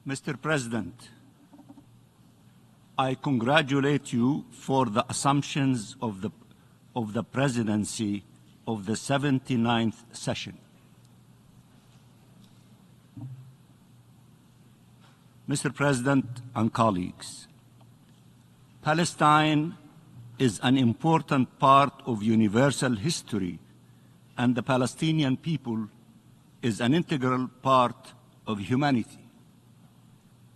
Mr. President, I congratulate you for the assumptions of the presidency of the 79th session. Mr. President and colleagues, Palestine is an important part of universal history, and the Palestinian people is an integral part of humanity.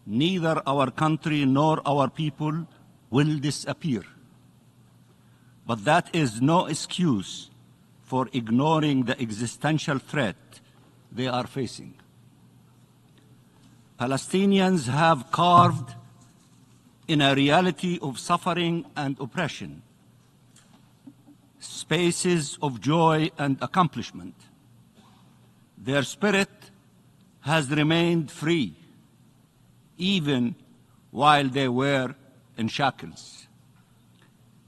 Neither our country nor our people will disappear. But that is no excuse for ignoring the existential threat they are facing. Palestinians have carved in a reality of suffering and oppression, spaces of joy and accomplishment. Their spirit has remained free, even while they were in shackles.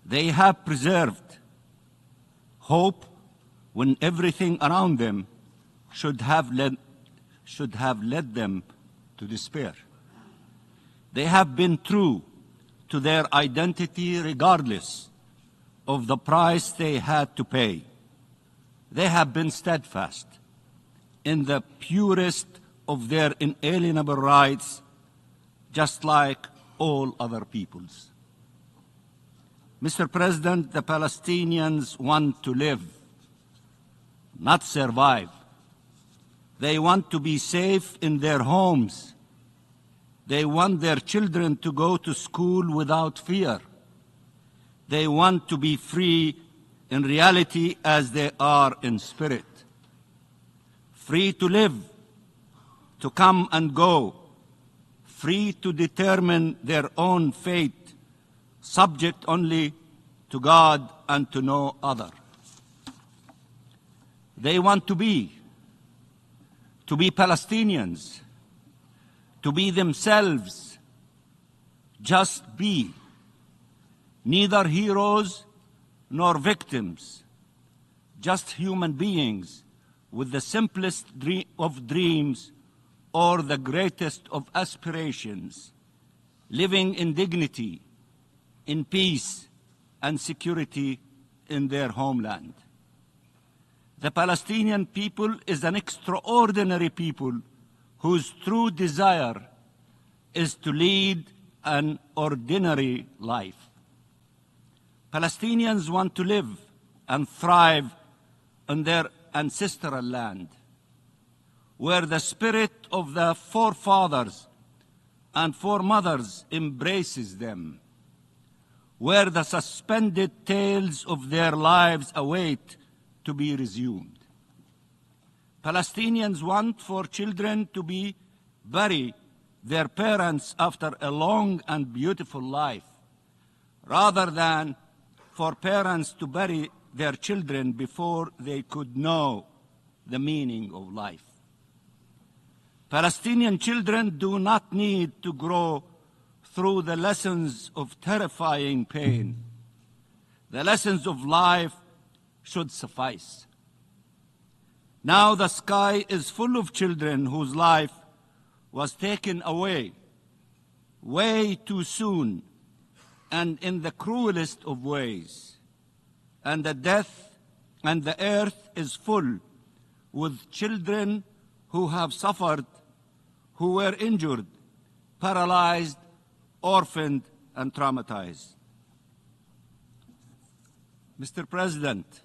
They have preserved hope when everything around them should have led them to despair. They have been true to their identity regardless of the price they had to pay. They have been steadfast in the purest of their inalienable rights, just like all other peoples. Mr. President, the Palestinians want to live, not survive. They want to be safe in their homes. They want their children to go to school without fear. They want to be free in reality as they are in spirit. Free to live, to come and go, free to determine their own fate, subject only to God and to no other. They want to be Palestinians, to be themselves, just be, neither heroes nor victims, just human beings with the simplest of dreams or the greatest of aspirations, living in dignity, in peace and security in their homeland. The Palestinian people is an extraordinary people whose true desire is to lead an ordinary life. Palestinians want to live and thrive on their ancestral land, where the spirit of the forefathers and foremothers embraces them, where the suspended tales of their lives await to be resumed. Palestinians want for children to bury their parents after a long and beautiful life, rather than for parents to bury their children before they could know the meaning of life. Palestinian children do not need to grow through the lessons of terrifying pain. The lessons of life should suffice. Now the sky is full of children whose life was taken away way too soon and in the cruelest of ways. And the earth is full with children who have suffered, who were injured, paralyzed, orphaned, and traumatized. Mr. President,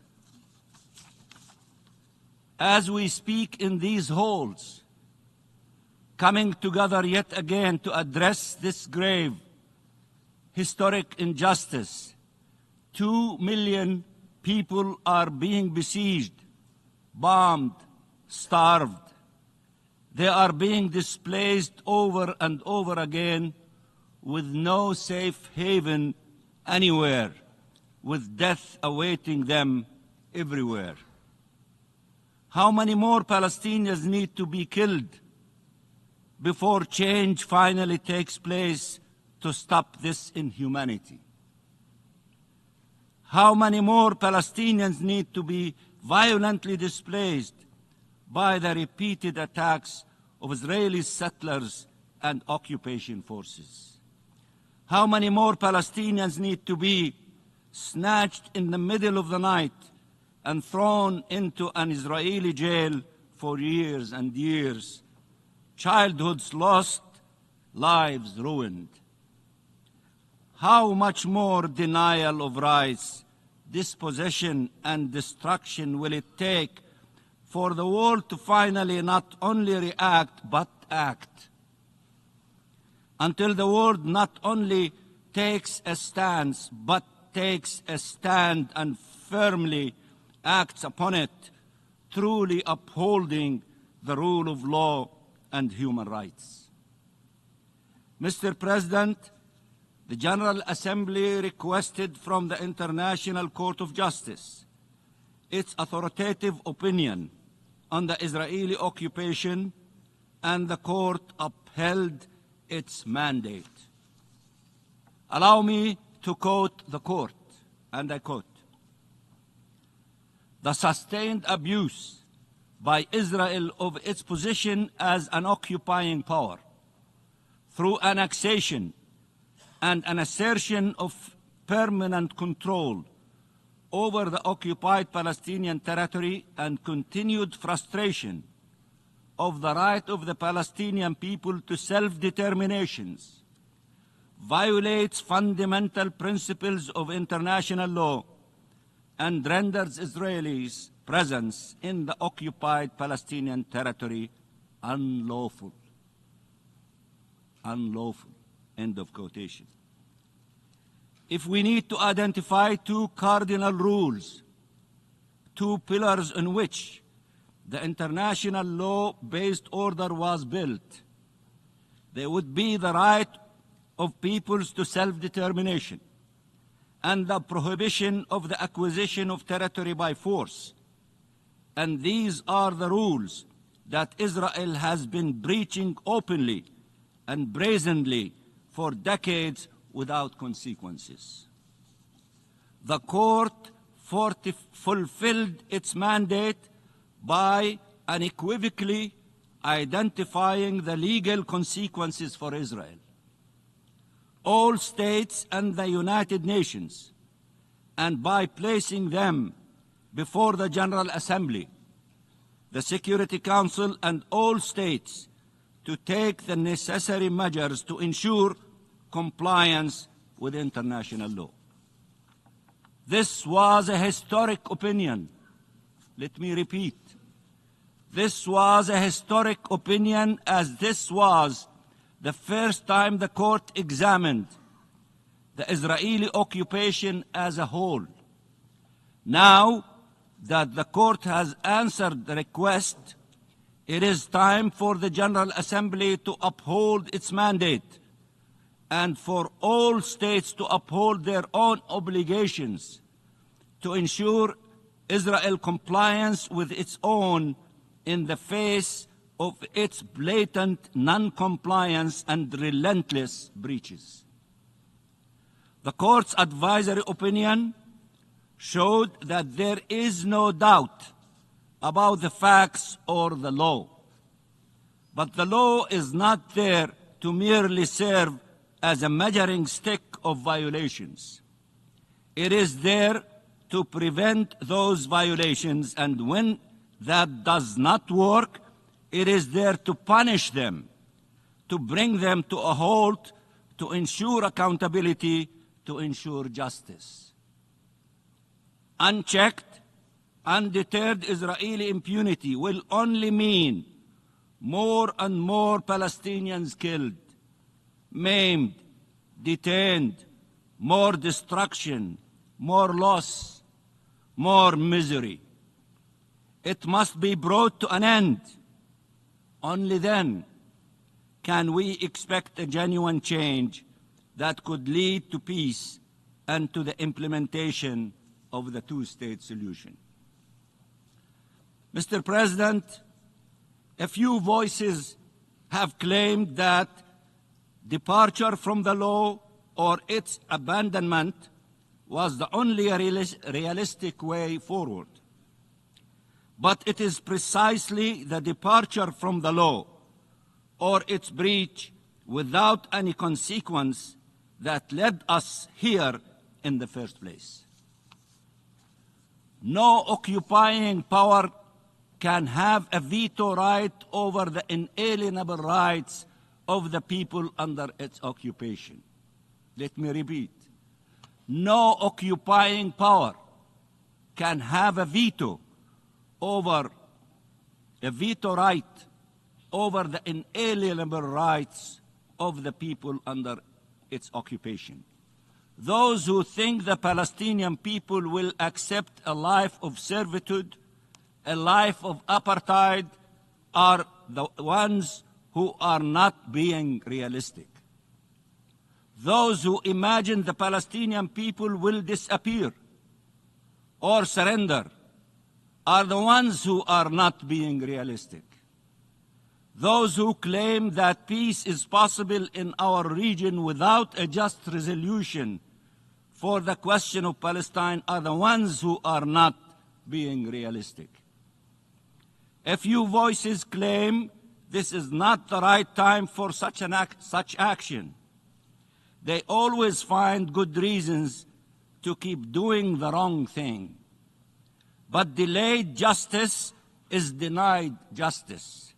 as we speak in these halls, coming together yet again to address this grave, historic injustice, 2 million people are being besieged, bombed, starved. They are being displaced over and over again with no safe haven anywhere, with death awaiting them everywhere. How many more Palestinians need to be killed before change finally takes place to stop this inhumanity? How many more Palestinians need to be violently displaced by the repeated attacks of Israeli settlers and occupation forces? How many more Palestinians need to be snatched in the middle of the night and thrown into an Israeli jail for years and years? Childhoods lost, lives ruined. How much more denial of rights, dispossession, and destruction will it take for the world to finally not only react but act? Until the world not only takes a stance but takes a stand and firmly acts upon it, truly upholding the rule of law and human rights. Mr. President, the General Assembly requested from the International Court of Justice its authoritative opinion on the Israeli occupation, and the court upheld its mandate. Allow me to quote the court, and I quote, "The sustained abuse by Israel of its position as an occupying power through annexation and an assertion of permanent control over the occupied Palestinian territory and continued frustration of the right of the Palestinian people to self-determination violates fundamental principles of international law and renders Israelis' presence in the occupied Palestinian territory unlawful." Unlawful. End of quotation. If we need to identify two cardinal rules, two pillars on which the international law-based order was built, they would be the right of peoples to self-determination and the prohibition of the acquisition of territory by force. And these are the rules that Israel has been breaching openly and brazenly for decades without consequences. The court fulfilled its mandate by unequivocally identifying the legal consequences for Israel. All states and the United Nations, and by placing them before the General Assembly, the Security Council, and all states to take the necessary measures to ensure compliance with international law. This was a historic opinion. Let me repeat. This was a historic opinion, as this was the first time the court examined the Israeli occupation as a whole. Now that the court has answered the request, it is time for the General Assembly to uphold its mandate and for all states to uphold their own obligations to ensure Israel compliance with its own in the face of its blatant non-compliance and relentless breaches. The court's advisory opinion showed that there is no doubt about the facts or the law. But the law is not there to merely serve as a measuring stick of violations. It is there to prevent those violations, and when that does not work, it is there to punish them, to bring them to a halt, to ensure accountability, to ensure justice. Unchecked, undeterred Israeli impunity will only mean more and more Palestinians killed, maimed, detained, more destruction, more loss, more misery. It must be brought to an end. Only then can we expect a genuine change that could lead to peace and to the implementation of the two-state solution. Mr. President, a few voices have claimed that departure from the law or its abandonment was the only realistic way forward. But it is precisely the departure from the law or its breach without any consequence that led us here in the first place. No occupying power can have a veto right over the inalienable rights of the people under its occupation. Let me repeat. No occupying power can have a veto right over the inalienable rights of the people under its occupation. Those who think the Palestinian people will accept a life of servitude, a life of apartheid, are the ones who are not being realistic. Those who imagine the Palestinian people will disappear or surrender are the ones who are not being realistic. Those who claim that peace is possible in our region without a just resolution for the question of Palestine are the ones who are not being realistic. A few voices claim this is not the right time for such action. They always find good reasons to keep doing the wrong thing. But delayed justice is denied justice.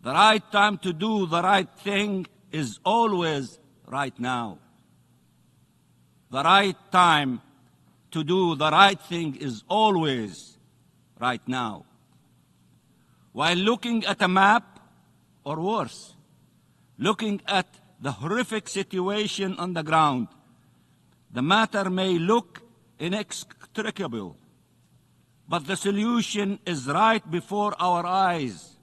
The right time to do the right thing is always right now. The right time to do the right thing is always right now. While looking at a map, or worse, looking at the horrific situation on the ground, the matter may look inextricable, but the solution is right before our eyes.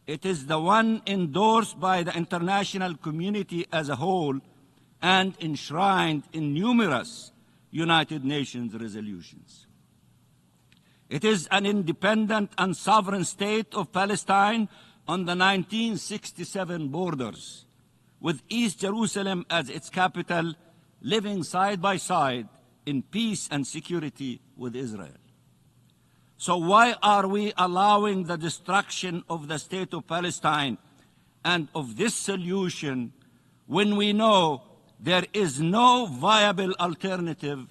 It is the one endorsed by the international community as a whole and enshrined in numerous United Nations resolutions. It is an independent and sovereign state of Palestine on the 1967 borders, with East Jerusalem as its capital, living side by side in peace and security with Israel. So why are we allowing the destruction of the state of Palestine and of this solution when we know there is no viable alternative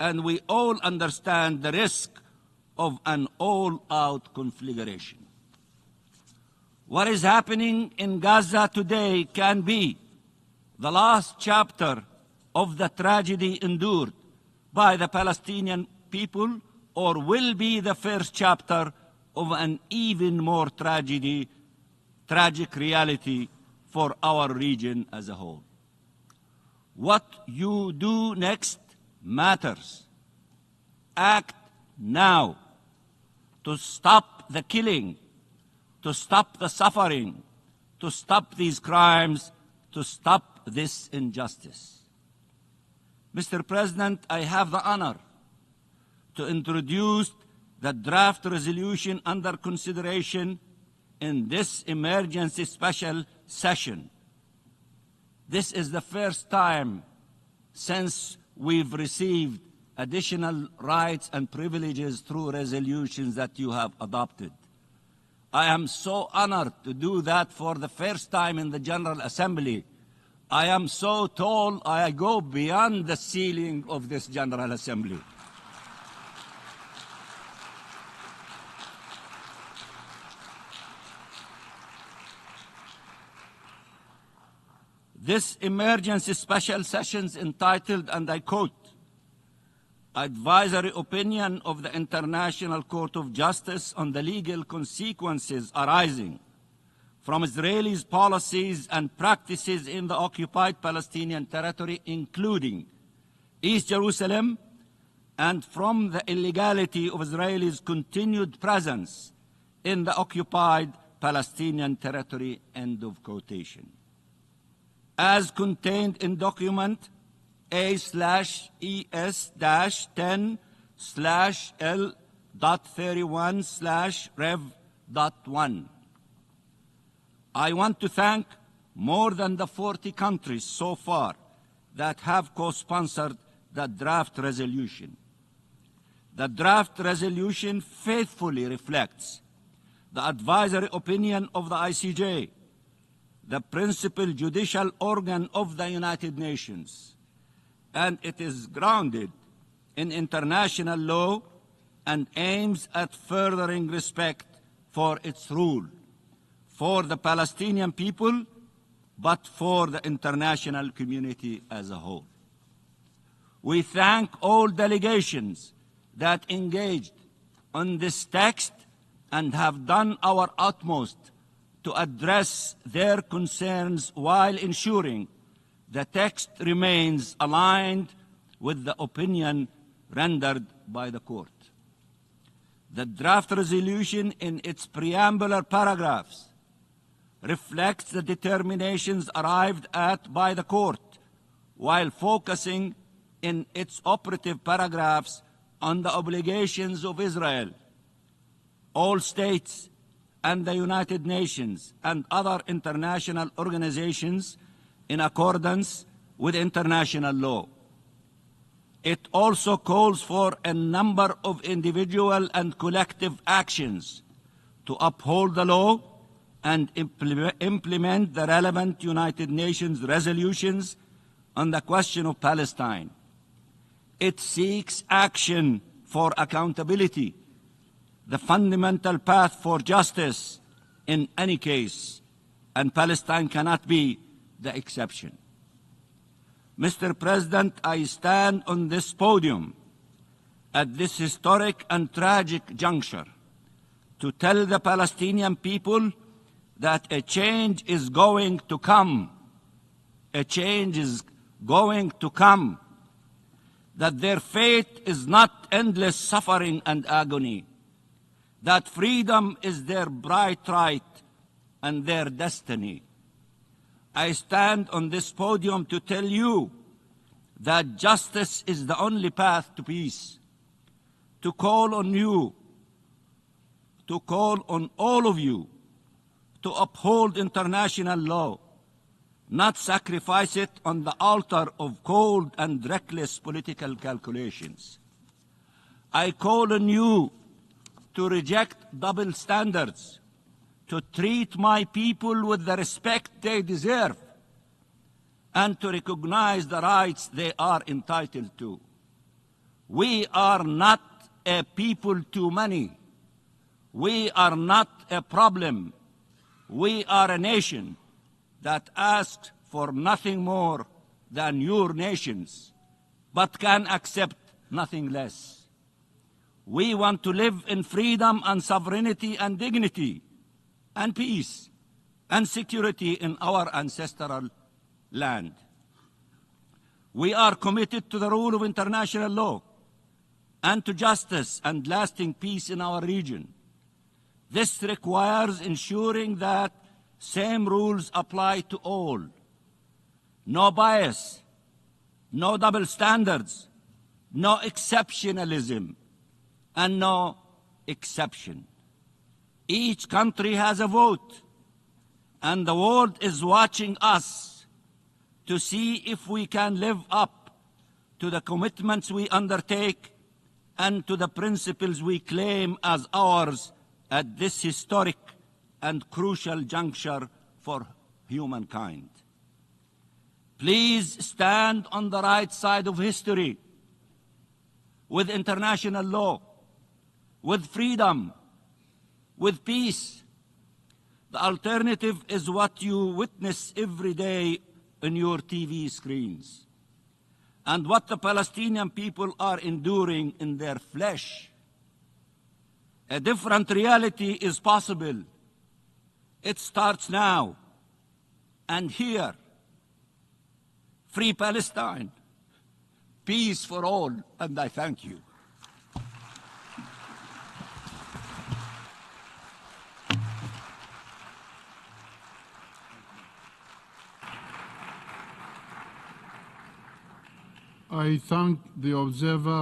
and we all understand the risk of an all-out conflagration? What is happening in Gaza today can be the last chapter of the tragedy endured by the Palestinian people, or will be the first chapter of an even more tragic reality for our region as a whole. What you do next matters. Act now to stop the killing, to stop the suffering, to stop these crimes, to stop this injustice. Mr. President, I have the honor to introduce the draft resolution under consideration in this emergency special session. This is the first time since we've received additional rights and privileges through resolutions that you have adopted. I am so honored to do that for the first time in the General Assembly. I am so tall, I go beyond the ceiling of this General Assembly. This emergency special session is entitled, and I quote, "Advisory Opinion of the International Court of Justice on the legal consequences arising from Israelis' policies and practices in the Occupied Palestinian Territory, including East Jerusalem, and from the illegality of Israelis' continued presence in the Occupied Palestinian Territory," end of quotation. As contained in document A/ES-10/L.31/Rev.1. I want to thank more than the 40 countries so far that have co-sponsored the draft resolution. The draft resolution faithfully reflects the advisory opinion of the ICJ, the principal judicial organ of the United Nations, and it is grounded in international law and aims at furthering respect for its rule, for the Palestinian people, but for the international community as a whole. We thank all delegations that engaged on this text and have done our utmost to address their concerns while ensuring the text remains aligned with the opinion rendered by the court. The draft resolution in its preambular paragraphs reflects the determinations arrived at by the court, while focusing in its operative paragraphs on the obligations of Israel, all states, and the United Nations and other international organizations in accordance with international law. It also calls for a number of individual and collective actions to uphold the law and implement the relevant United Nations resolutions on the question of Palestine. It seeks action for accountability, the fundamental path for justice in any case, and Palestine cannot be the exception. Mr. President, I stand on this podium at this historic and tragic juncture to tell the Palestinian people that a change is going to come. A change is going to come. That their fate is not endless suffering and agony. That freedom is their bright right and their destiny. I stand on this podium to tell you that justice is the only path to peace, to call on you, to call on all of you to uphold international law, not sacrifice it on the altar of cold and reckless political calculations. I call on you to reject double standards, to treat my people with the respect they deserve, and to recognize the rights they are entitled to. We are not a people too many. We are not a problem. We are a nation that asks for nothing more than your nations, but can accept nothing less. We want to live in freedom and sovereignty and dignity and peace and security in our ancestral land. We are committed to the rule of international law and to justice and lasting peace in our region. This requires ensuring that same rules apply to all. No bias, no double standards, no exceptionalism, and no exception. Each country has a vote, and the world is watching us to see if we can live up to the commitments we undertake and to the principles we claim as ours at this historic and crucial juncture for humankind. Please stand on the right side of history, with international law, with freedom, with peace. The alternative is what you witness every day on your TV screens, and what the Palestinian people are enduring in their flesh. A different reality is possible. It starts now and here. Free Palestine, peace for all, and I thank you. I thank the observer